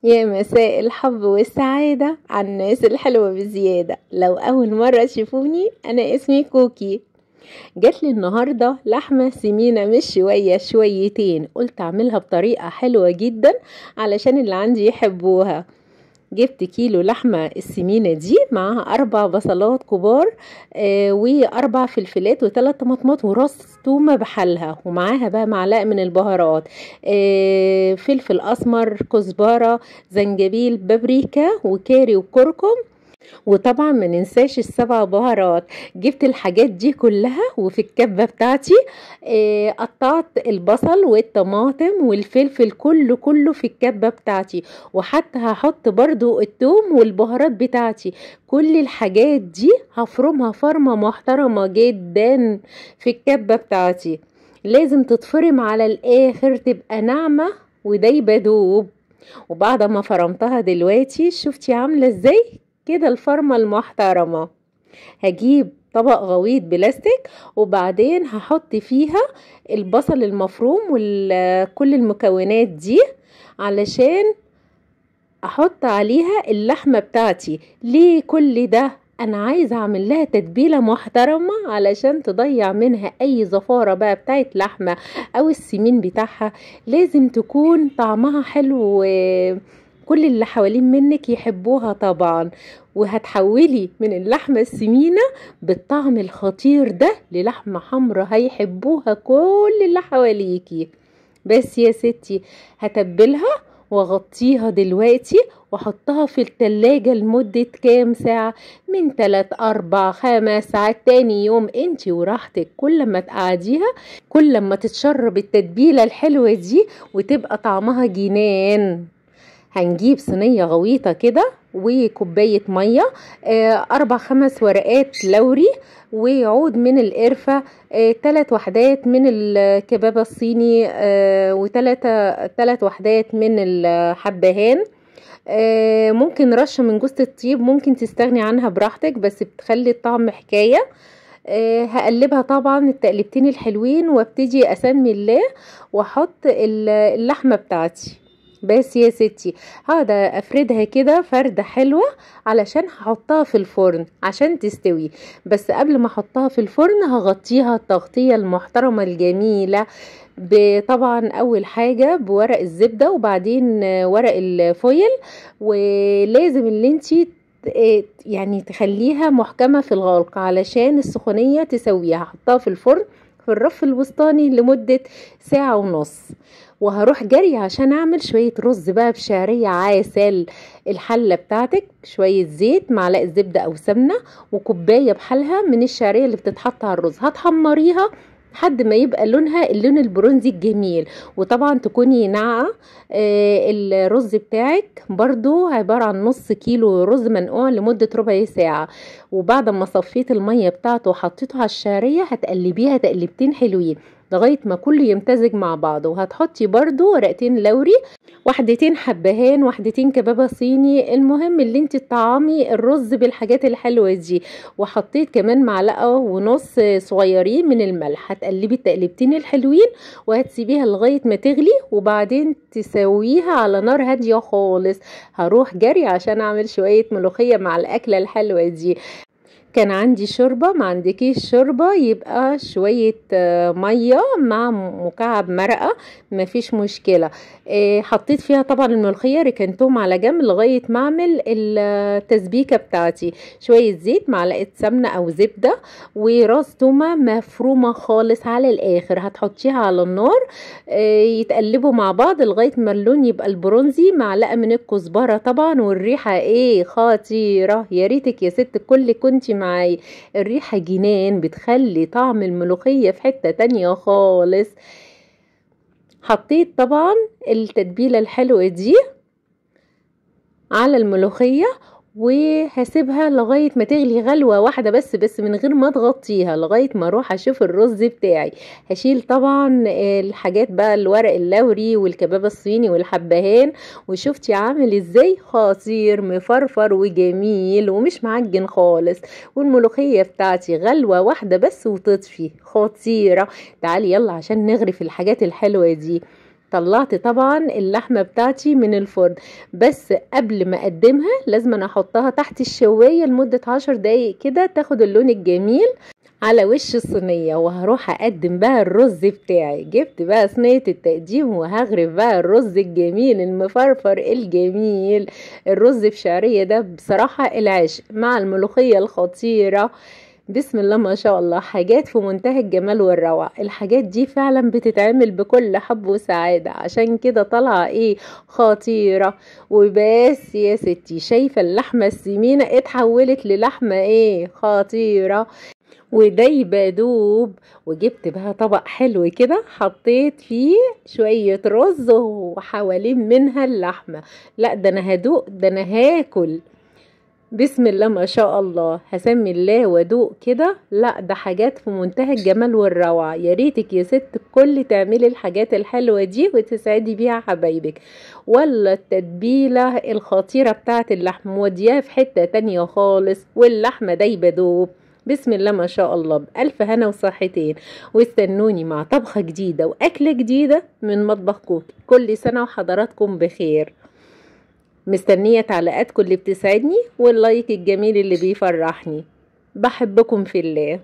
يا مساء الحب والسعادة على الناس الحلوة بزيادة. لو أول مرة تشوفوني أنا اسمي كوكي. جاتلي النهاردة لحمة سمينة مش شوية شويتين، قلت أعملها بطريقة حلوة جدا علشان اللي عندي يحبوها. جبت كيلو لحمة السمينة دي، معاها 4 بصلات كبار و4 فلفلات و3 طماطمات وراس تومة بحالها، ومعاها بقى معلقة من البهارات، فلفل اسمر، كزبرة، زنجبيل، بابريكا وكاري وكركم، وطبعا ما ننساش ال7 بهارات. جبت الحاجات دي كلها، وفي الكبة بتاعتي قطعت البصل والطماطم والفلفل كله في الكبة بتاعتي، وحتى هحط برضو الثوم والبهارات بتاعتي. كل الحاجات دي هفرمها فرمة محترمة جدا في الكبة بتاعتي. لازم تتفرم على الاخر، تبقى ناعمة ودايبة دوب. وبعد ما فرمتها دلوقتي شفتي عاملة ازاي كده الفرمة المحترمة. هجيب طبق غويط بلاستيك، وبعدين هحط فيها البصل المفروم وكل المكونات دي علشان احط عليها اللحمة بتاعتي. ليه كل ده؟ انا عايزة اعمل لها تتبيلة محترمة علشان تضيع منها اي زفارة بقى بتاعت لحمة او السمين بتاعها. لازم تكون طعمها حلو وكل اللي حوالين منك يحبوها طبعا، وهتحولي من اللحمة السمينة بالطعم الخطير ده للحمة حمرا هيحبوها كل اللي حواليكي. بس يا ستي هتبلها واغطيها دلوقتي واحطها في التلاجة لمدة كام ساعة؟ من 3 4 5 ساعات. تاني يوم انتي وراحتك، كل ما تقعديها كل ما تتشرب التتبيلة الحلوة دي وتبقى طعمها جنان. هنجيب صينية غويطة كده وكوباية مية، 4 5 ورقات لوري، وعود من القرفة، 3 وحدات من الكبابة الصيني، و3 وحدات من الحبهان، ممكن رشة من جوز الطيب، ممكن تستغني عنها براحتك بس بتخلي الطعم حكاية. هقلبها طبعا التقلبتين الحلوين، وابتدي اسمي الله واحط اللحمة بتاعتي. بس يا ستي هقعد افردها كده فردة حلوة علشان هحطها في الفرن عشان تستوي. بس قبل ما احطها في الفرن هغطيها التغطية المحترمة الجميلة، طبعا اول حاجة بورق الزبدة، وبعدين ورق الفويل. ولازم اللي انتي يعني تخليها محكمة في الغلق علشان السخونية تسويها. هحطها في الفرن في الرف الوسطاني لمدة 1.5 ساعة، وهروح جري عشان اعمل شوية رز بقى بشعرية عسل. الحلة بتاعتك شوية زيت، معلقة زبدة او سمنة، وكوباية بحالها من الشعرية اللي بتتحط على الرز. هتحمريها لحد ما يبقى لونها اللون البرونزي الجميل، وطبعا تكوني ناقعه. الرز بتاعك برضو عبارة عن نص كيلو رز منقوع لمدة ربع ساعة. وبعد ما صفيت المية بتاعته وحطيته على الشعرية هتقلبيها تقلبتين حلوين لغاية ما كله يمتزج مع بعضه. وهتحطي برضو ورقتين لوري، وحدتين حبهان، وحدتين كبابة صيني. المهم اللي انت تطعمي الرز بالحاجات الحلوة دي. وحطيت كمان 1.5 معلقة صغيرين من الملح. هتقلبي التقلبتين الحلوين وهتسيبيها لغاية ما تغلي، وبعدين تسويها على نار هادية خالص. هروح جري عشان اعمل شوية ملوخية مع الاكلة الحلوة دي. كان عندي شوربة، ما عندكيش شوربة يبقى شوية مية مع مكعب مرقة، مفيش مشكلة. حطيت فيها طبعا الملوخية، ركنتهم على جنب لغاية ما اعمل التسبيكة بتاعتي. شوية زيت، معلقة سمنة او زبدة، وراس تومة مفرومة خالص على الاخر. هتحطيها على النار يتقلبوا مع بعض لغاية ما اللون يبقى البرونزي. معلقة من الكزبرة طبعا، والريحة ايه خطيرة. يا ريتك يا ست كل كنتي معايا. الريحة جنان، بتخلي طعم الملوخية في حتة تانية خالص. حطيت طبعا التتبيلة الحلوة دي على الملوخية، وهسيبها لغاية ما تغلي غلوة واحدة بس من غير ما تغطيها، لغاية ما اروح اشوف الرز بتاعي. هشيل طبعا الحاجات بقى، الورق اللوري والكباب الصيني والحبهان. وشفتي عامل ازاي خطير، مفرفر وجميل ومش معجن خالص. والملوخية بتاعتي غلوة واحدة بس وتطفي، خطيرة. تعالي يلا عشان نغرف الحاجات الحلوة دي. طلعت طبعا اللحمة بتاعتي من الفرن، بس قبل ما اقدمها لازم انا احطها تحت الشواية لمدة 10 دقايق كده تاخد اللون الجميل على وش الصينية. وهروح اقدم بقى الرز بتاعي. جبت بقى صينية التقديم وهغرف بقى الرز الجميل المفرفر الجميل. الرز بشعرية ده بصراحة العشق مع الملوخية الخطيرة. بسم الله ما شاء الله، حاجات في منتهى الجمال والروعة. الحاجات دي فعلا بتتعمل بكل حب وسعادة، عشان كده طالعة ايه خطيرة. وبس يا ستي، شايفة اللحمة السمينة اتحولت للحمة ايه خطيرة ودايبة دوب. وجبت بقى طبق حلو كده حطيت فيه شوية رز وحوالين منها اللحمة. لا ده انا هدوق، ده انا هاكل. بسم الله ما شاء الله، هسمي الله وادوق كده. لا ده حاجات في منتهى الجمال والروعة. يا ريتك يا ست الكل تعملي الحاجات الحلوة دي وتسعدي بيها حبايبك. ولا التتبيلة الخطيرة بتاعت اللحم مودياها في حتة تانية خالص، واللحمة دايبة دوب. بسم الله ما شاء الله، بألف هنا وصحتين. واستنوني مع طبخة جديدة وأكلة جديدة من مطبخ كوكي. كل سنة وحضراتكم بخير. مستنية تعليقاتكم اللي بتسعدني واللايك الجميل اللي بيفرحني. بحبكم في الله.